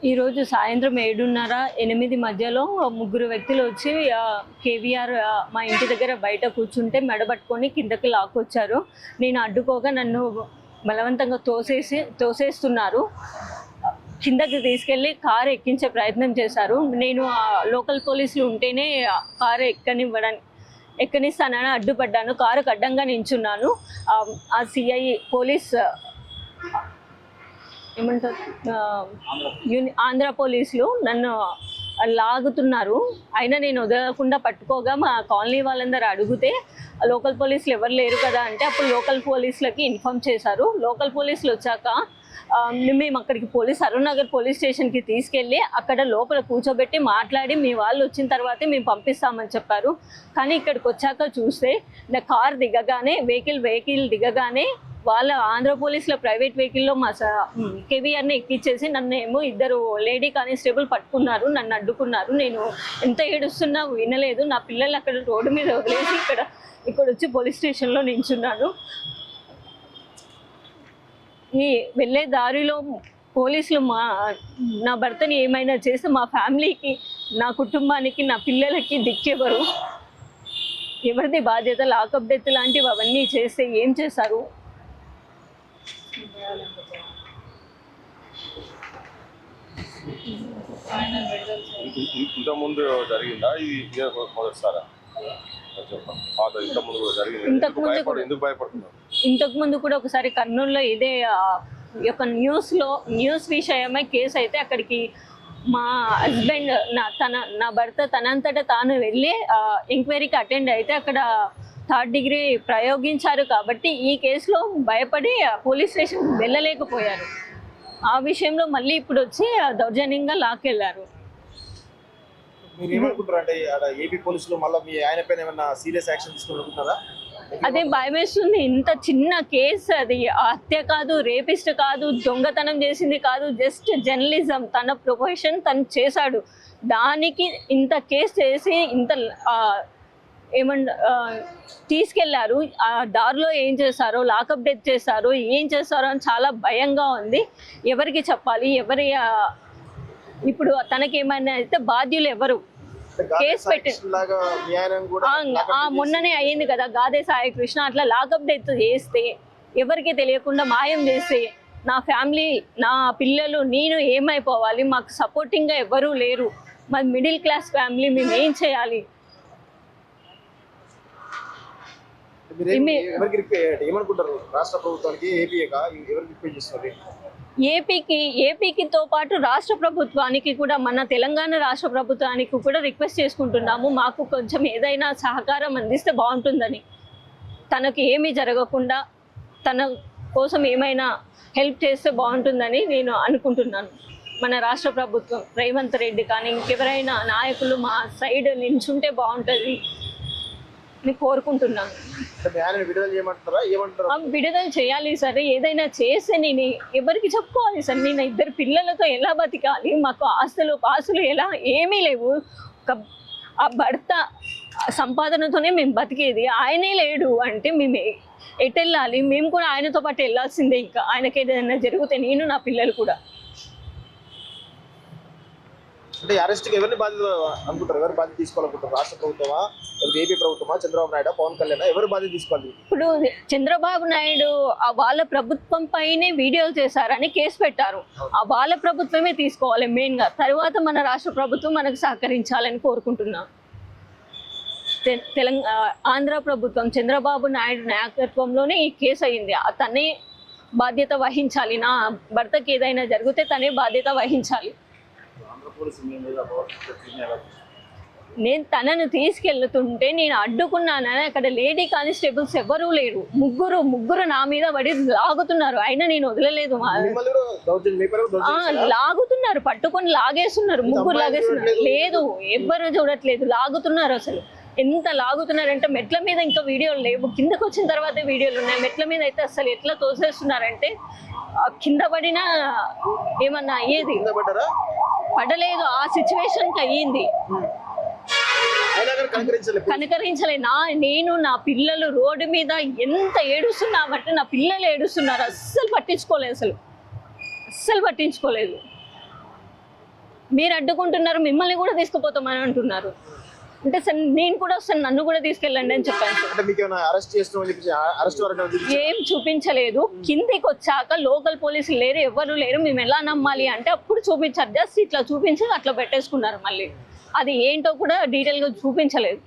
ఈరోజు సాయంత్రం 7:30-8 మధ్యలో ముగ్గురు వ్యక్తులు వచ్చి కేవీఆర్ మా ఇంటి దగ్గర బయట కూర్చుంటే మెడబట్టుకొని కిందకి లాక్కొచ్చారు. నేను అడ్డుకోగా నన్ను బలవంతంగా తోసేస్తున్నారు. కిందకి తీసుకెళ్ళి కారు ఎక్కించే ప్రయత్నం చేశారు. నేను లోకల్ పోలీసులు ఉంటేనే కారు ఎక్కనిస్తానని అడ్డుపడ్డాను. కారుకు అడ్డంగా నించున్నాను. ఆ సిఐ పోలీస్ ఏమంటారు ఆంధ్ర పోలీసులు నన్ను లాగుతున్నారు. అయినా నేను వదలకుండా పట్టుకోగా మా కాలనీ వాళ్ళందరూ అడిగితే లోకల్ పోలీసులు ఎవరు లేరు కదా అంటే అప్పుడు లోకల్ పోలీసులకి ఇన్ఫామ్ చేశారు. లోకల్ పోలీసులు వచ్చాక మేము అక్కడికి అరుణ్ నగర్ పోలీస్ స్టేషన్కి తీసుకెళ్ళి అక్కడ లోపల కూర్చోబెట్టి మాట్లాడి మీ వాళ్ళు వచ్చిన తర్వాతే మేము పంపిస్తామని చెప్పారు. కానీ ఇక్కడికి వచ్చాక చూస్తే నా కార్ దిగగానే వెహికల్ దిగగానే వాళ్ళ ఆంధ్ర పోలీసుల ప్రైవేట్ వెహికల్లో మా కేవీఆర్ని ఎక్కించేసి నన్ను ఏమో ఇద్దరు లేడీ కానిస్టేబుల్ పట్టుకున్నారు, నన్ను అడ్డుకున్నారు. నేను ఎంత ఏడుస్తున్నా వినలేదు. నా పిల్లలు అక్కడ రోడ్డు మీద వదిలేసి ఇక్కడ వచ్చి పోలీస్ స్టేషన్లో నించున్నాను. ఈ వెళ్ళే దారిలో పోలీసులు నా భర్తని ఏమైనా చేస్తే మా ఫ్యామిలీకి, నా కుటుంబానికి, నా పిల్లలకి దిక్కెవరు? ఎవరిది బాధ్యత? లాకప్ డెత్ లాంటివి అవన్నీ చేస్తే ఏం చేశారు? ఇంతకుముందు జరిగిందా? ఇంతకుముందు కూడా ఒకసారి కర్నూలులో ఇదే ఒక న్యూస్ విషయమై కేసు అయితే అక్కడికి మా హస్బెండ్ నా భర్త తనంతటా తాను వెళ్ళి ఎంక్వైరీకి అటెండ్ అయితే అక్కడ 3rd డిగ్రీ ప్రయోగించారు. కాబట్టి ఈ కేసులో భయపడి పోలీస్ స్టేషన్ వెళ్ళలేకపోయారు. ఆ విషయంలో మళ్ళీ ఇప్పుడు వచ్చి దౌర్జన్యంగా లాక్కెళ్ళారు. అదే భయం వేస్తుంది. ఇంత చిన్న కేసు, అది హత్య కాదు, రేపిస్ట్ కాదు, దొంగతనం చేసింది కాదు, జస్ట్ జర్నలిజం తన ప్రొఫెషన్ తను చేశాడు. దానికి ఇంత కేసు చేసి ఇంత తీసుకెళ్లారు. ఆ దారిలో ఏం చేశారో, లాకప్ డెత్ చేశారో, ఏం చేశారో అని చాలా భయంగా ఉంది. ఎవరికి చెప్పాలి? ఇప్పుడు తనకి ఏమైనా అయితే బాధ్యులు ఎవరు? కేసు పెట్టి మొన్ననే అయ్యింది కదా గాదే సాయి కృష్ణ, అట్లా లాకప్ డెత్ చేస్తే ఎవరికి తెలియకుండా మాయం చేస్తే నా ఫ్యామిలీ, నా పిల్లలు, నేను ఏమైపోవాలి? మాకు సపోర్టింగ్గా ఎవరూ లేరు. మాది మిడిల్ క్లాస్ ఫ్యామిలీ, మేము ఏం చేయాలి? ఏపీకితో పాటు రాష్ట్ర ప్రభుత్వానికి కూడా, మన తెలంగాణ రాష్ట్ర ప్రభుత్వానికి కూడా రిక్వెస్ట్ చేసుకుంటున్నాము. మాకు కొంచెం ఏదైనా సహకారం అందిస్తే బాగుంటుందని, తనకి ఏమీ జరగకుండా తన కోసం ఏమైనా హెల్ప్ చేస్తే బాగుంటుందని నేను అనుకుంటున్నాను. మన రాష్ట్ర ప్రభుత్వం, రేవంత్ రెడ్డి కానీ ఇంకెవరైనా నాయకులు మా సైడ్ నిల్చుంటే బాగుంటుంది అని కోరుకుంటున్నాను. విడుదల చేయాలి సార్. ఏదైనా చేస్తే నేను ఎవరికి చెప్పుకోవాలి సార్? నేను 2 పిల్లలతో ఎలా బతికాలి? మాకు ఆస్తులు ఎలా ఏమీ లేవు. ఆ భర్త సంపాదనతోనే మేము బతికేది. ఆయనే లేడు అంటే మేము ఎటు వెళ్ళాలి? మేము కూడా ఆయనతో పాటు వెళ్ళాల్సిందే. ఇంకా ఆయనకి ఏదైనా జరిగితే నేను, నా పిల్లలు కూడా. అంటే అరెస్ట్కి ఎవరిని బాధ్యత అనుకుంటారు? ఎవరు బాధ్యత తీసుకోవాలనుకుంటారు? రాష్ట్ర ప్రభుత్వమా, ఏపీ ప్రభుత్వమా, చంద్రబాబు నాయుడు, పవన్ కళ్యాణ్, ఎవరు బాధ్యత తీసుకోవాలి? ఇప్పుడు చంద్రబాబు నాయుడు వాళ్ళ ప్రభుత్వం పైనే వీడియోలు చేశారని కేసు పెట్టారు. వాళ్ళ ప్రభుత్వమే తీసుకోవాలి మెయిన్గా. తర్వాత మన రాష్ట్ర ప్రభుత్వం మనకు సహకరించాలని కోరుకుంటున్నాం. ఆంధ్ర ప్రభుత్వం చంద్రబాబు నాయుడు నాయకత్వంలోనే ఈ కేసు అయింది. తనే బాధ్యత వహించాలి. నా భర్తకి ఏదైనా జరిగితే తనే బాధ్యత వహించాలి. నేను తనను తీసుకెళ్తుంటే నేను అడ్డుకున్నానని అక్కడ లేడీ కానిస్టేబుల్స్ ఎవరూ లేరు. ముగ్గురు నా మీద పడి లాగుతున్నారు. అయినా నేను వదలలేదు. లాగుతున్నారు, పట్టుకొని లాగేస్తున్నారు. ముగ్గురు లాగేస్తున్నారు. లేదు, ఎవ్వరు చూడట్లేదు, లాగుతున్నారు. అసలు ఎంత లాగుతున్నారంటే మెట్ల మీద ఇంకా వీడియోలు లేవు, కిందకు వచ్చిన తర్వాతే వీడియోలు ఉన్నాయి. మెట్ల మీద అయితే అసలు ఎట్లా తోసేస్తున్నారంటే కింద పడినా ఏమన్నా అయ్యేది, పడలేదు. ఆ సిచ్యువేషన్కి అయ్యింది. కనకరించలే. నేను, నా పిల్లలు రోడ్డు మీద ఎంత ఏడుస్తున్నామంటే నా పిల్లలు ఏడుస్తున్నారు. అస్సలు పట్టించుకోలేదు. మీరు అడ్డుకుంటున్నారు, మిమ్మల్ని కూడా తీసుకుపోతామని అంటున్నారు. అంటే సార్ నేను కూడా వస్తాను, నన్ను కూడా తీసుకెళ్ళండి అని చెప్పాను సార్. అంటే మీకు ఏమైనా అరెస్ట్ చేస్తున్నామని చెప్పి అరెస్ట్ వారెంట్ ఏం చూపించలేదు. కిందికి వచ్చాక లోకల్ పోలీసులు లేరు, ఎవరు లేరు, మేము ఎలా నమ్మాలి అంటే అప్పుడు చూపించారు. జస్ట్ ఇట్లా చూపించి అట్లా పెట్టేసుకున్నారు. మళ్ళీ అది ఏంటో కూడా డీటెయిల్గా చూపించలేదు.